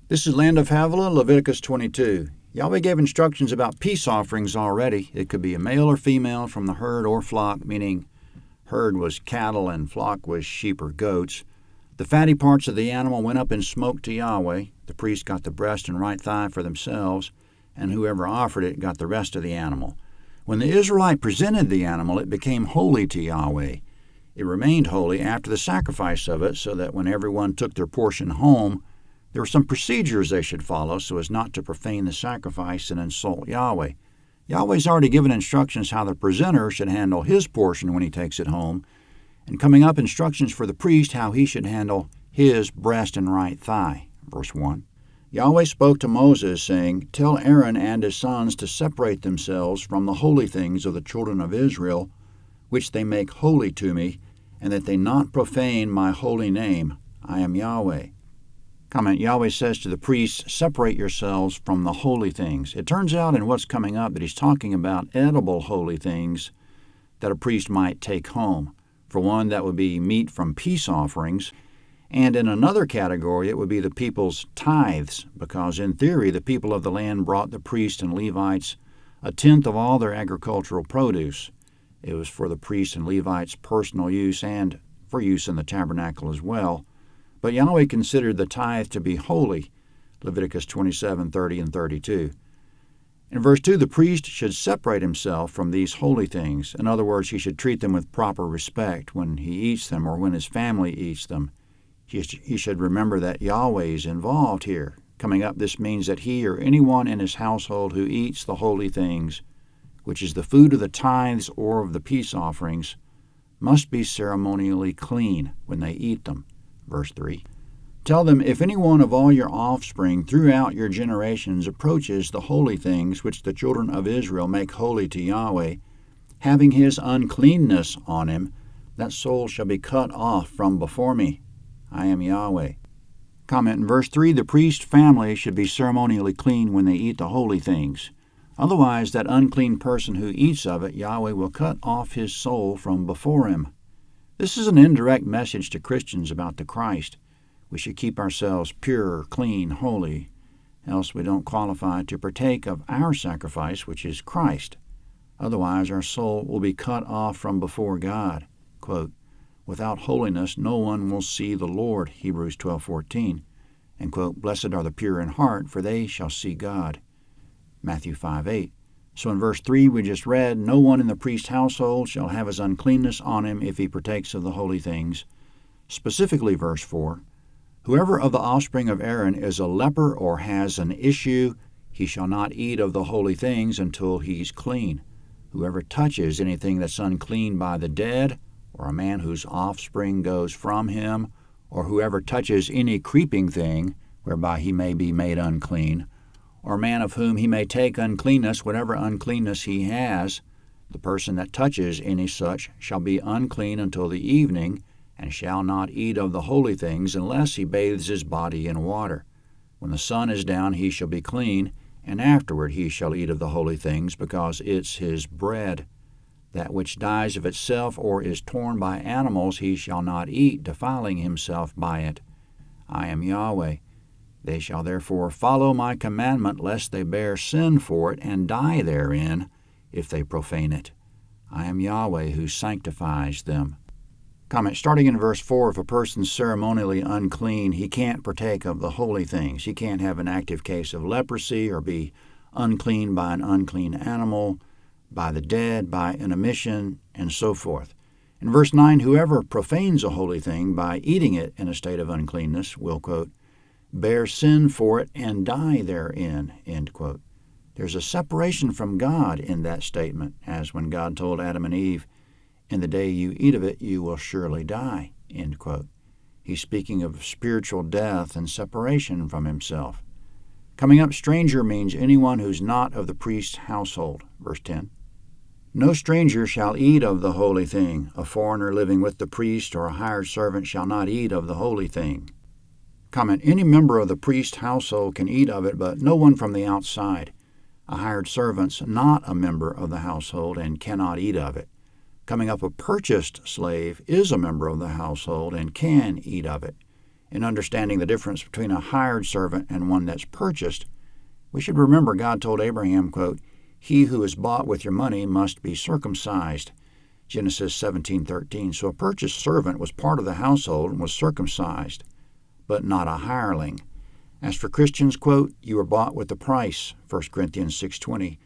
This is Land of Havilah, Leviticus 22. Yahweh gave instructions about peace offerings already. It could be a male or female from the herd or flock, meaning herd was cattle and flock was sheep or goats. The fatty parts of the animal went up in smoke to Yahweh. The priest got the breast and right thigh for themselves, and whoever offered it got the rest of the animal. When the Israelite presented the animal, it became holy to Yahweh. It remained holy after the sacrifice of it, so that when everyone took their portion home, there were some procedures they should follow so as not to profane the sacrifice and insult Yahweh. Yahweh's already given instructions how the presenter should handle his portion when he takes it home, and coming up instructions for the priest how he should handle his breast and right thigh. Verse 1. Yahweh spoke to Moses, saying, "Tell Aaron and his sons to separate themselves from the holy things of the children of Israel, which they make holy to me, and that they not profane my holy name. I am Yahweh." Comment, Yahweh says to the priests, separate yourselves from the holy things. It turns out in what's coming up that he's talking about edible holy things that a priest might take home. For one, that would be meat from peace offerings, and in another category it would be the people's tithes, because in theory the people of the land brought the priests and Levites a tenth of all their agricultural produce. It was for the priests and Levites' personal use and for use in the tabernacle as well. But Yahweh considered the tithe to be holy, Leviticus 27:30 and 32. In verse 2, the priest should separate himself from these holy things. In other words, he should treat them with proper respect when he eats them or when his family eats them. He should remember that Yahweh is involved here. Coming up, this means that he or anyone in his household who eats the holy things, which is the food of the tithes or of the peace offerings, must be ceremonially clean when they eat them. Verse 3. Tell them, if any one of all your offspring throughout your generations approaches the holy things which the children of Israel make holy to Yahweh, having his uncleanness on him, that soul shall be cut off from before me. I am Yahweh. Comment in verse 3, the priest family should be ceremonially clean when they eat the holy things. Otherwise, that unclean person who eats of it, Yahweh will cut off his soul from before him. This is an indirect message to Christians about the Christ. We should keep ourselves pure, clean, holy, else we don't qualify to partake of our sacrifice, which is Christ. Otherwise, our soul will be cut off from before God. Quote, without holiness no one will see the Lord, Hebrews 12:14. And quote, blessed are the pure in heart, for they shall see God, Matthew 5:8. So in verse 3 we just read, no one in the priest's household shall have his uncleanness on him if he partakes of the holy things. Specifically verse 4, whoever of the offspring of Aaron is a leper or has an issue, he shall not eat of the holy things until he's clean. Whoever touches anything that's unclean by the dead, or a man whose offspring goes from him, or whoever touches any creeping thing whereby he may be made unclean, or a man of whom he may take uncleanness, whatever uncleanness he has, the person that touches any such shall be unclean until the evening, and shall not eat of the holy things unless he bathes his body in water. When the sun is down he shall be clean, and afterward he shall eat of the holy things, because it's his bread. That which dies of itself or is torn by animals he shall not eat, defiling himself by it. I am Yahweh. They shall therefore follow my commandment, lest they bear sin for it and die therein, if they profane it. I am Yahweh who sanctifies them. Comment, starting in verse 4, if a person's ceremonially unclean, he can't partake of the holy things. He can't have an active case of leprosy or be unclean by an unclean animal, by the dead, by an emission, and so forth. In verse 9, whoever profanes a holy thing by eating it in a state of uncleanness will, quote, bear sin for it and die therein, end quote. There's a separation from God in that statement, as when God told Adam and Eve, in the day you eat of it, you will surely die, end quote. He's speaking of spiritual death and separation from himself. Coming up, stranger means anyone who's not of the priest's household, verse 10. No stranger shall eat of the holy thing. A foreigner living with the priest or a hired servant shall not eat of the holy thing. Comment, any member of the priest's household can eat of it, but no one from the outside. A hired servant's not a member of the household and cannot eat of it. Coming up, a purchased slave is a member of the household and can eat of it. In understanding the difference between a hired servant and one that's purchased, we should remember God told Abraham, quote, "He who is bought with your money must be circumcised." Genesis 17:13. So a purchased servant was part of the household and was circumcised, but not a hireling. As for Christians, quote, "You were bought with a price," 1 Corinthians 6:20.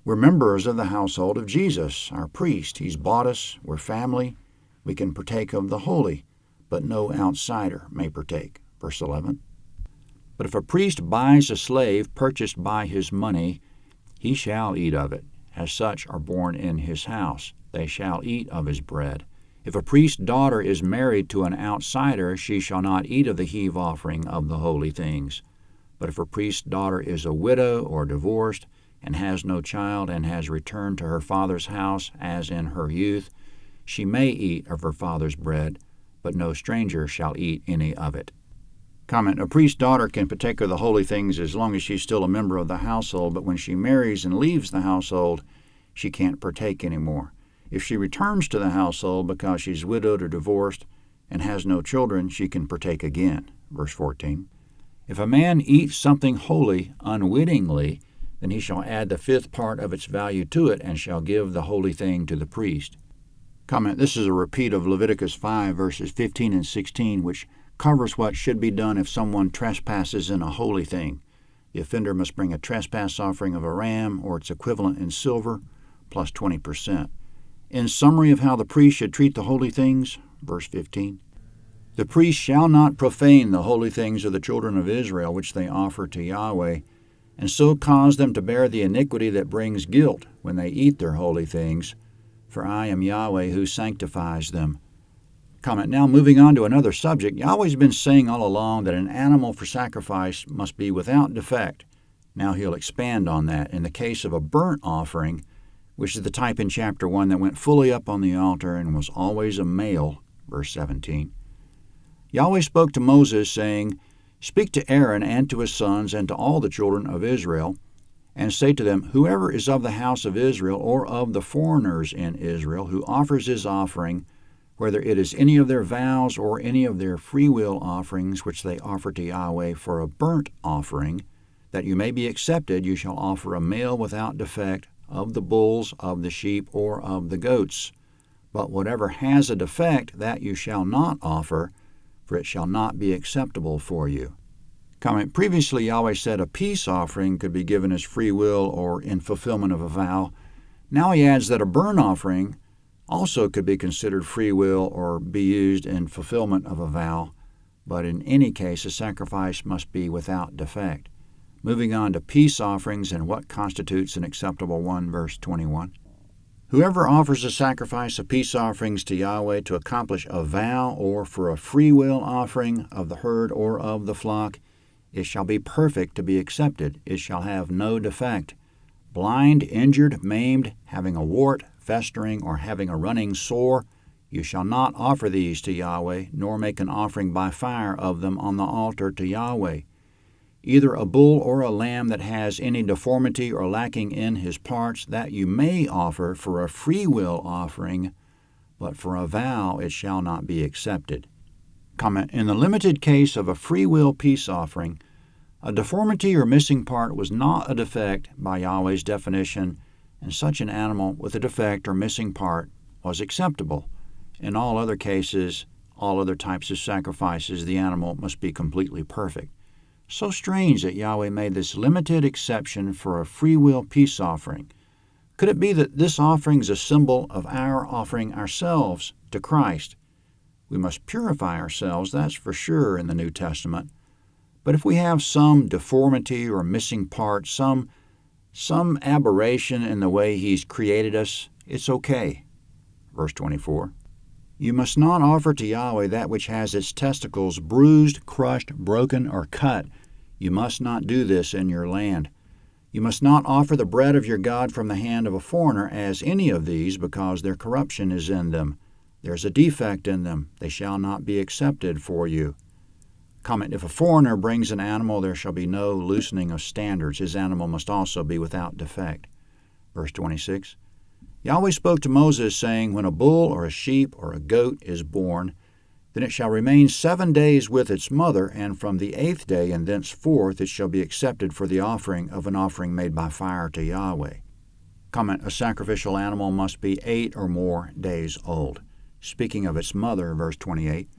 We're members of the household of Jesus, our priest. He's bought us. We're family. We can partake of the holy, but no outsider may partake. Verse 11. But if a priest buys a slave purchased by his money, he shall eat of it. As such are born in his house. They shall eat of his bread. If a priest's daughter is married to an outsider, she shall not eat of the heave offering of the holy things. But if a priest's daughter is a widow or divorced, and has no child, and has returned to her father's house as in her youth, she may eat of her father's bread, but no stranger shall eat any of it. Comment, a priest's daughter can partake of the holy things as long as she's still a member of the household, but when she marries and leaves the household, she can't partake anymore. If she returns to the household because she's widowed or divorced and has no children, she can partake again. Verse 14. If a man eats something holy unwittingly, then he shall add the fifth part of its value to it and shall give the holy thing to the priest. Comment, this is a repeat of Leviticus 5, verses 15 and 16, which covers what should be done if someone trespasses in a holy thing. The offender must bring a trespass offering of a ram or its equivalent in silver, plus 20%. In summary of how the priest should treat the holy things, verse 15, the priest shall not profane the holy things of the children of Israel which they offer to Yahweh, and so cause them to bear the iniquity that brings guilt when they eat their holy things, for I am Yahweh who sanctifies them. Comment, now moving on to another subject, Yahweh's been saying all along that an animal for sacrifice must be without defect. Now he'll expand on that in the case of a burnt offering, which is the type in chapter 1 that went fully up on the altar and was always a male, verse 17. Yahweh spoke to Moses, saying, "Speak to Aaron and to his sons and to all the children of Israel, and say to them, Whoever is of the house of Israel or of the foreigners in Israel who offers his offering, whether it is any of their vows or any of their freewill offerings which they offer to Yahweh for a burnt offering, that you may be accepted, you shall offer a male without defect of the bulls, of the sheep, or of the goats. But whatever has a defect, that you shall not offer, for it shall not be acceptable for you." Comment, previously Yahweh said a peace offering could be given as free will or in fulfillment of a vow. Now he adds that a burnt offering also could be considered free will or be used in fulfillment of a vow, but in any case a sacrifice must be without defect. Moving on to peace offerings and what constitutes an acceptable one, verse 21. Whoever offers a sacrifice of peace offerings to Yahweh to accomplish a vow or for a free will offering of the herd or of the flock, it shall be perfect to be accepted. It shall have no defect. Blind, injured, maimed, having a wart, festering, or having a running sore, you shall not offer these to Yahweh, nor make an offering by fire of them on the altar to Yahweh. Either a bull or a lamb that has any deformity or lacking in his parts, that you may offer for a freewill offering, but for a vow it shall not be accepted. Comment, in the limited case of a freewill peace offering, a deformity or missing part was not a defect by Yahweh's definition, and such an animal with a defect or missing part was acceptable. In all other cases, all other types of sacrifices, the animal must be completely perfect. So strange that Yahweh made this limited exception for a freewill peace offering. Could it be that this offering is a symbol of our offering ourselves to Christ? We must purify ourselves, that's for sure, in the New Testament. But if we have some deformity or missing part, some aberration in the way He's created us, it's okay. Verse 24. You must not offer to Yahweh that which has its testicles bruised, crushed, broken, or cut. You must not do this in your land. You must not offer the bread of your God from the hand of a foreigner as any of these, because their corruption is in them. There's a defect in them. They shall not be accepted for you. Comment, if a foreigner brings an animal, there shall be no loosening of standards. His animal must also be without defect. Verse 26. Yahweh spoke to Moses, saying, When a bull or a sheep or a goat is born, Then it shall remain 7 days with its mother, and from the 8th day and thenceforth it shall be accepted for the offering of an offering made by fire to Yahweh. Comment, a sacrificial animal must be 8 or more days old. Speaking of its mother, verse 28,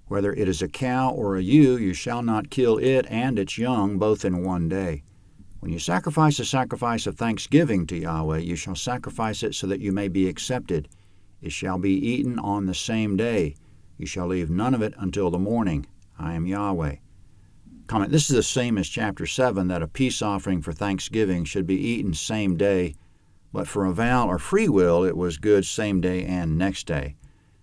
whether it is a cow or a ewe, you shall not kill it and its young both in 1 day. When you sacrifice a sacrifice of thanksgiving to Yahweh, you shall sacrifice it so that you may be accepted. It shall be eaten on the same day. You shall leave none of it until the morning. I am Yahweh. Comment, this is the same as chapter 7, that a peace offering for thanksgiving should be eaten same day, but for a vow or free will it was good same day and next day.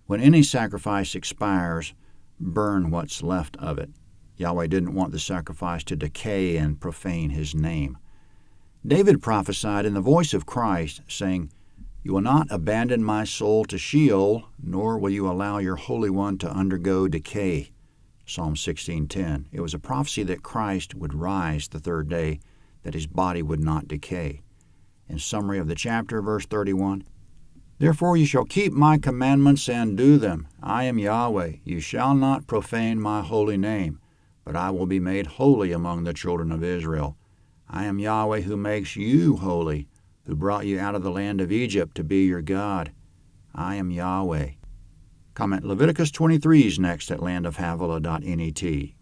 When any sacrifice expires, burn what's left of it. Yahweh didn't want the sacrifice to decay and profane his name. David prophesied in the voice of Christ, saying, "You will not abandon my soul to Sheol, nor will you allow your Holy One to undergo decay." Psalm 16:10. It was a prophecy that Christ would rise the 3rd day, that his body would not decay. In summary of the chapter, verse 31, "Therefore you shall keep my commandments and do them. I am Yahweh. You shall not profane my holy name, but I will be made holy among the children of Israel. I am Yahweh who makes you holy, who brought you out of the land of Egypt to be your God. I am Yahweh." Comment, Leviticus 23 is next at landofhavilah.net.